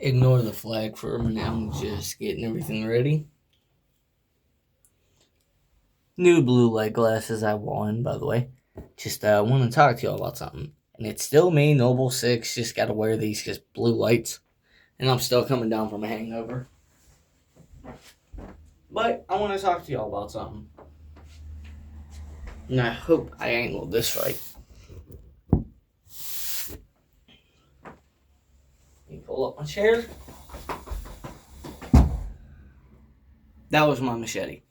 Ignore the flag for a minute. I'm just getting everything ready. New blue light glasses I won, by the way. Just want to talk to y'all about something. And it's still me, Noble 6. Just got to wear these because blue lights. And I'm still coming down from a hangover. But I want to talk to y'all about something. And I hope I angled this right. Let me pull up my chair. That was my machete.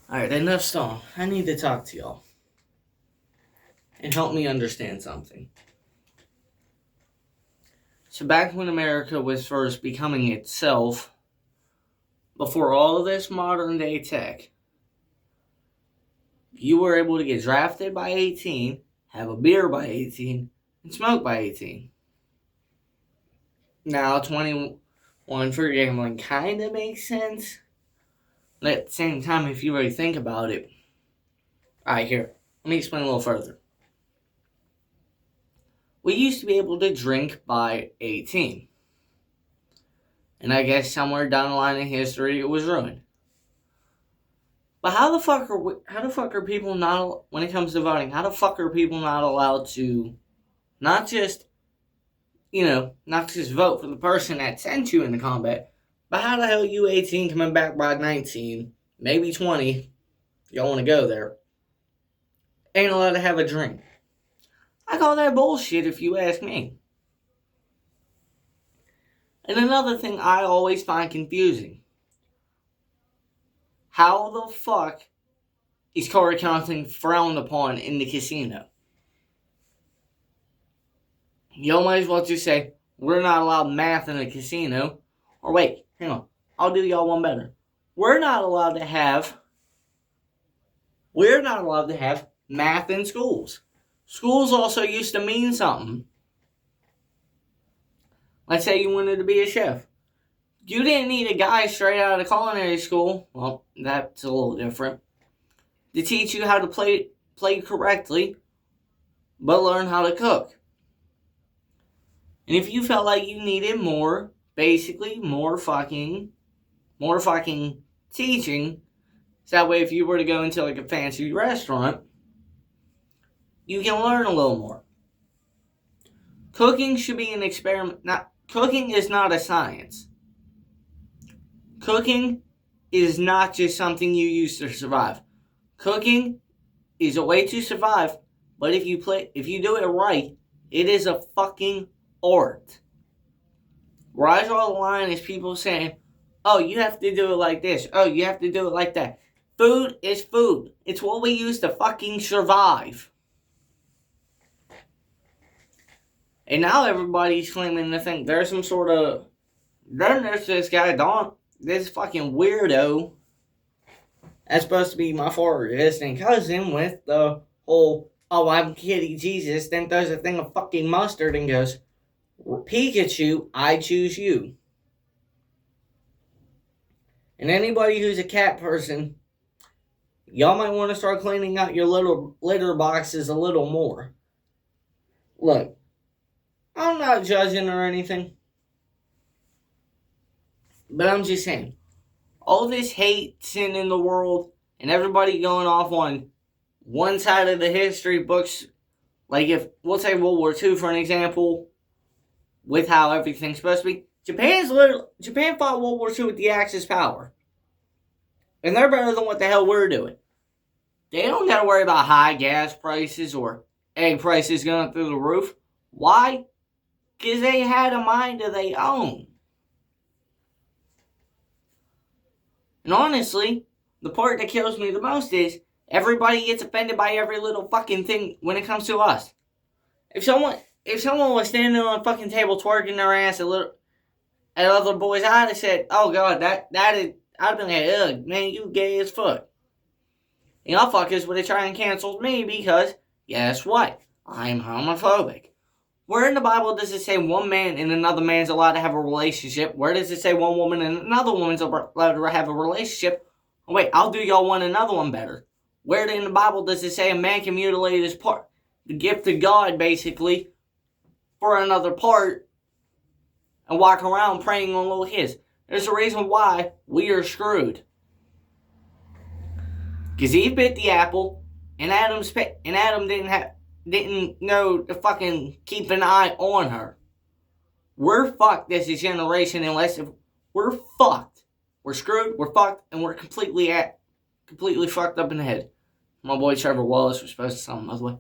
Alright, enough stalling. I need to talk to y'all. And help me understand something. So back when America was first becoming itself, before all of this modern day tech, you were able to get drafted by 18, have a beer by 18, and smoke by 18. Now 21 for gambling kind of makes sense. But at the same time, if you really think about it... Alright, here. Let me explain a little further. We used to be able to drink by 18. And I guess somewhere down the line in history, it was ruined. But how the fuck are people not... When it comes to voting, how the fuck are people not allowed to... Not just vote for the person that sent you into combat... But how the hell are you 18 coming back by 19, maybe 20, y'all want to go there, ain't allowed to have a drink? I call that bullshit if you ask me. And another thing I always find confusing. How the fuck is card counting frowned upon in the casino? Y'all might as well just say, we're not allowed math in the casino. Or wait, hang on. I'll do y'all one better. We're not allowed to have math in schools. Schools also used to mean something. Let's say you wanted to be a chef. You didn't need a guy straight out of culinary school. Well, that's a little different. To teach you how to play correctly, but learn how to cook. And if you felt like you needed more fucking teaching, so that way if you were to go into like a fancy restaurant, you can learn a little more. Cooking should be an experiment. Cooking is not a science. Cooking is not just something you use to survive. Cooking is a way to survive, but if you do it right, it is a fucking art. Where I draw the line is people saying, oh, you have to do it like this. Oh, you have to do it like that. Food is food. It's what we use to fucking survive. And now everybody's claiming to think there's some sort of... Then there's this guy, this fucking weirdo. That's supposed to be my far distant cousin with the whole, oh, I'm kidding Jesus. Then throws a thing of fucking mustard and goes, Pikachu, I choose you. And anybody who's a cat person, y'all might want to start cleaning out your little litter boxes a little more. Look, I'm not judging or anything, but I'm just saying, all this hate sin in the world and everybody going off on one side of the history books, like if, we'll take World War II for an example, with how everything's supposed to be. Japan fought World War II with the Axis power. And they're better than what the hell we're doing. They don't got to worry about high gas prices or egg prices going through the roof. Why? Because they had a mind of their own. And honestly, the part that kills me the most is everybody gets offended by every little fucking thing when it comes to us. If someone was standing on a fucking table twerking their ass at other boys, I'd have said, oh god, I'd have been like, ugh, man, you gay as fuck. And y'all fuckers would have tried and canceled me because, guess what? I'm homophobic. Where in the Bible does it say one man and another man's allowed to have a relationship? Where does it say one woman and another woman's allowed to have a relationship? Oh wait, I'll do y'all another one better. Where in the Bible does it say a man can mutilate his part? The gift of God, basically, for another part and walk around preying on little kids. There's a reason why we are screwed. Because Eve bit the apple, and Adam didn't know to fucking keep an eye on her. We're fucked as a generation unless we're fucked. We're screwed, we're fucked, and we're completely fucked up in the head. My boy Trevor Wallace was supposed to tell him, by the way.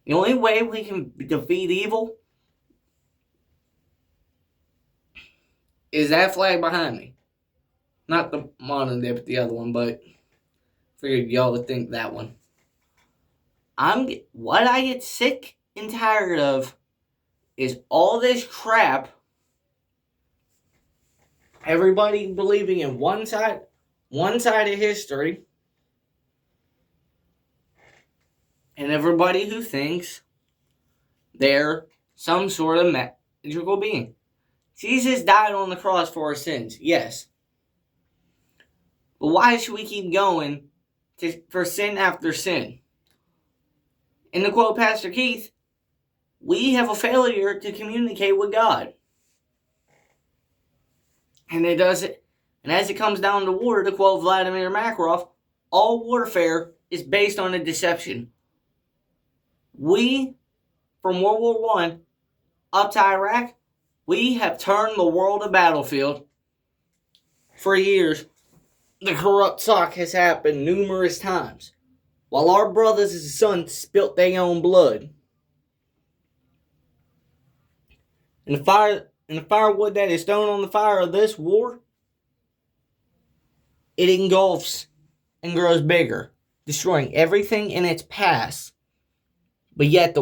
The only way we can defeat evil is that flag behind me. Not the modern day, but the other one, but figured y'all would think that one. What I get sick and tired of is all this crap. Everybody believing in one side of history. And everybody who thinks they're some sort of magical being. Jesus died on the cross for our sins, yes. But why should we keep going for sin after sin? And to quote Pastor Keith, we have a failure to communicate with God. And as it comes down to war, to quote Vladimir Makarov, all warfare is based on a deception. We, from World War I up to Iraq, we have turned the world a battlefield. For years, the corrupt talk has happened numerous times, while our brothers and sons spilt their own blood. And the firewood that is thrown on the fire of this war, it engulfs and grows bigger, destroying everything in its path. But yet,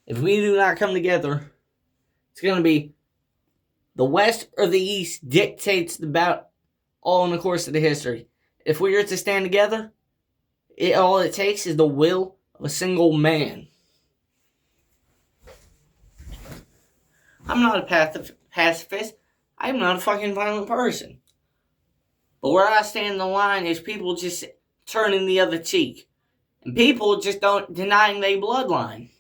if we do not come together, it's going to be the West or the East dictates the battle all in the course of the history. If we are to stand together, all it takes is the will of a single man. I'm not a pacifist. I'm not a fucking violent person. But where I stand in the line is people just turning the other cheek. And people just denying their bloodline.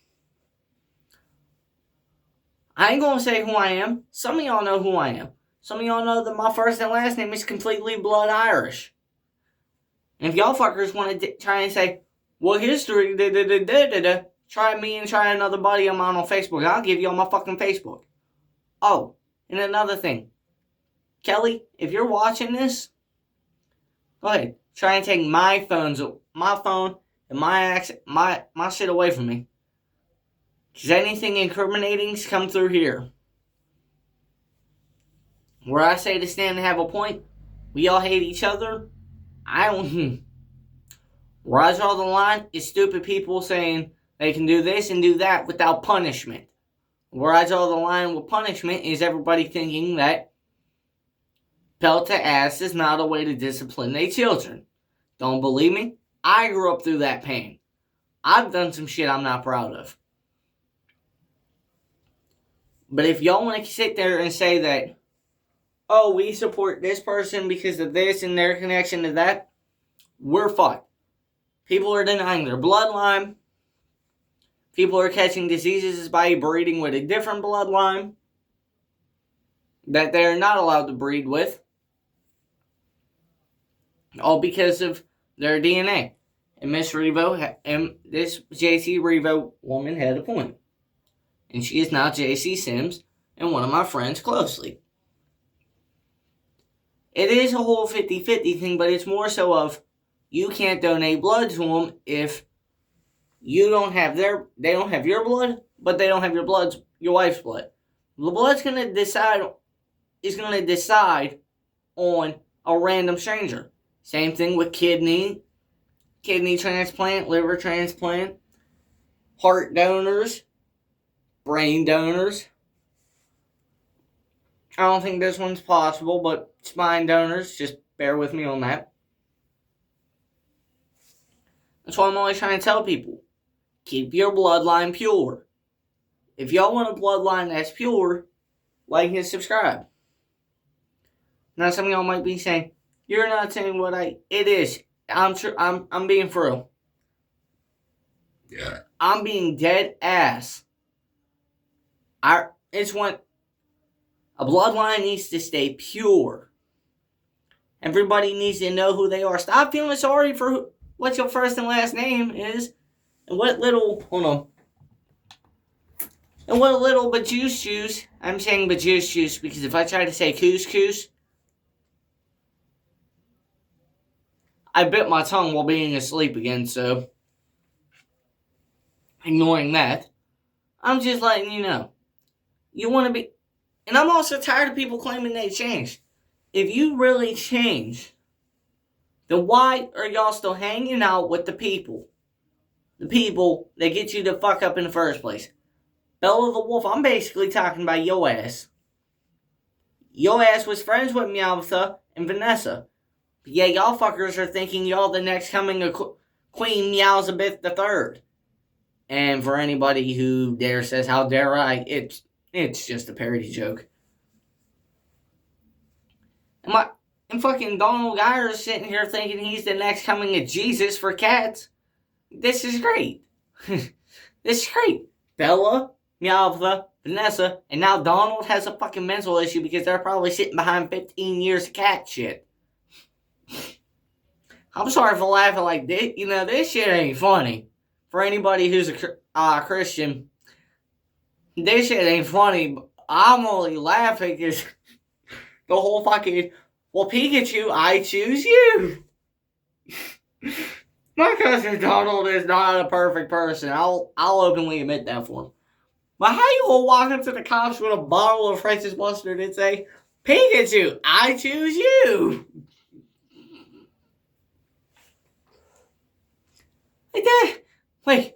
I ain't gonna say who I am. Some of y'all know who I am. Some of y'all know that my first and last name is completely blood Irish. And if y'all fuckers want to try and say, well, history, try me and try another buddy of mine on Facebook. I'll give y'all my fucking Facebook. Oh, and another thing. Kelly, if you're watching this, go ahead. Try and take my phone and my shit away from me. Because anything incriminating's come through here. Where I say to stand and have a point, we all hate each other. Where I draw the line is stupid people saying they can do this and do that without punishment. Where I draw the line with punishment is everybody thinking that pelt to ass is not a way to discipline their children. Don't believe me? I grew up through that pain. I've done some shit I'm not proud of. But if y'all want to sit there and say that, oh, we support this person because of this and their connection to that, we're fucked. People are denying their bloodline. People are catching diseases by breeding with a different bloodline that they're not allowed to breed with. All because of their DNA. And this JC Revo woman had a point. And she is now JC Sims and one of my friends closely. It is a whole 50-50 thing, but it's more so of you can't donate blood to them if they don't have your blood, but they don't have your wife's blood. The blood's going to decide on a random stranger. Same thing with kidney transplant, liver transplant, heart donors, brain donors. I don't think this one's possible, but spine donors, just bear with me on that. That's why I'm always trying to tell people. Keep your bloodline pure. If y'all want a bloodline that's pure, like and subscribe. Now some of y'all might be saying, you're not saying what it is. I'm being for real. Yeah. I'm being dead ass. A bloodline needs to stay pure. Everybody needs to know who they are. Stop feeling sorry for what your first and last name is. And what little, hold on. And what little juice. I'm saying juice because if I try to say couscous, I bit my tongue while being asleep again, so ignoring that. I'm just letting you know. You want to be... And I'm also tired of people claiming they changed. If you really change, then why are y'all still hanging out with the people? The people that get you to fuck up in the first place. Bella the Wolf, I'm basically talking about yo ass. Yo ass was friends with Meowtha and Vanessa. But yeah, y'all fuckers are thinking y'all the next coming of Queen Meowsabeth III. And for anybody who says, how dare I, it's just a parody joke. And fucking Donald Geyer is sitting here thinking he's the next coming of Jesus for cats. This is great. This is great. Bella, Meowtha, Vanessa, and now Donald has a fucking mental issue because they're probably sitting behind 15 years of cat shit. I'm sorry for laughing like this. You know, this shit ain't funny. For anybody who's a Christian, this shit ain't funny. But I'm only laughing because the whole fucking, well, Pikachu, I choose you. My cousin Donald is not a perfect person. I'll openly admit that for him. But how you gonna walk up to the cops with a bottle of French's mustard and say, Pikachu, I choose you? Like that. Wait.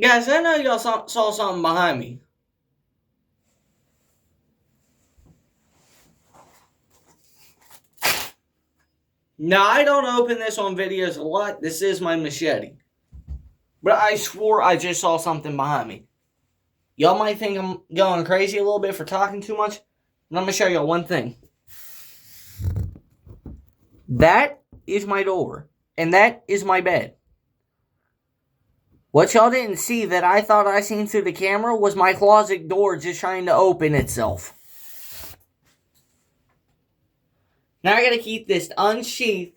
Guys, I know y'all saw something behind me. Now, I don't open this on videos a lot. This is my machete. But I swore I just saw something behind me. Y'all might think I'm going crazy a little bit for talking too much. But I'm going to show y'all one thing. That is my door. And that is my bed. What y'all didn't see that I thought I seen through the camera was my closet door just trying to open itself. Now I gotta keep this unsheathed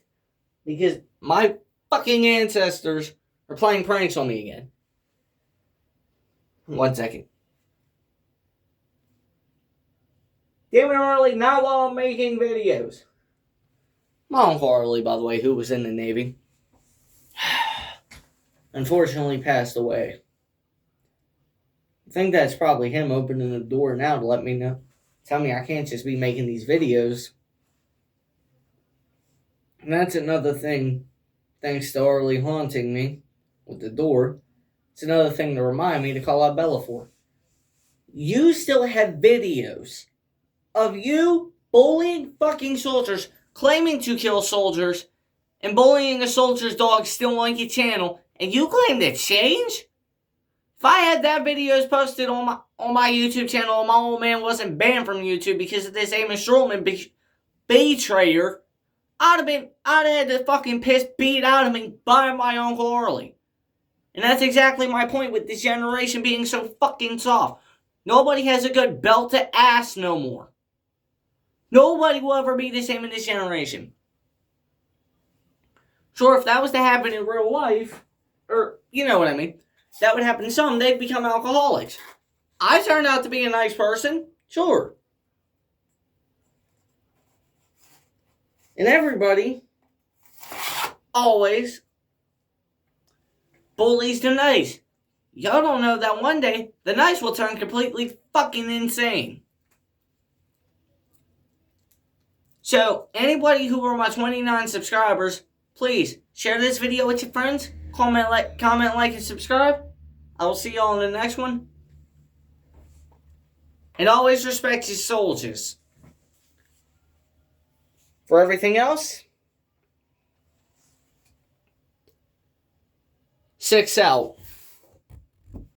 because my fucking ancestors are playing pranks on me again. 1 second. David Harley, not while I'm making videos. My Uncle Harley, by the way, who was in the Navy, unfortunately passed away. I think that's probably him opening the door now to let me know. Tell me I can't just be making these videos. And that's another thing, thanks to Harley haunting me with the door. It's another thing to remind me to call out Bella for. You still have videos of you bullying fucking soldiers, claiming to kill soldiers, and bullying a soldier's dog still on your channel, and you claim to change? If I had that videos posted on my YouTube channel and my old man wasn't banned from YouTube because of this Amos Schulman betrayer, I'd have had the fucking piss beat out of me by my Uncle Harley. And that's exactly my point with this generation being so fucking soft. Nobody has a good belt to ass no more. Nobody will ever be the same in this generation. Sure, if that was to happen in real life, or you know what I mean, that would happen to some, they'd become alcoholics. I turned out to be a nice person, sure. And everybody always bullies the nice. Y'all don't know that one day the nice will turn completely fucking insane. So, anybody who are my 29 subscribers, please share this video with your friends. Comment, like, and subscribe. I will see y'all in the next one. And always respect your soldiers. For everything else, 6 out.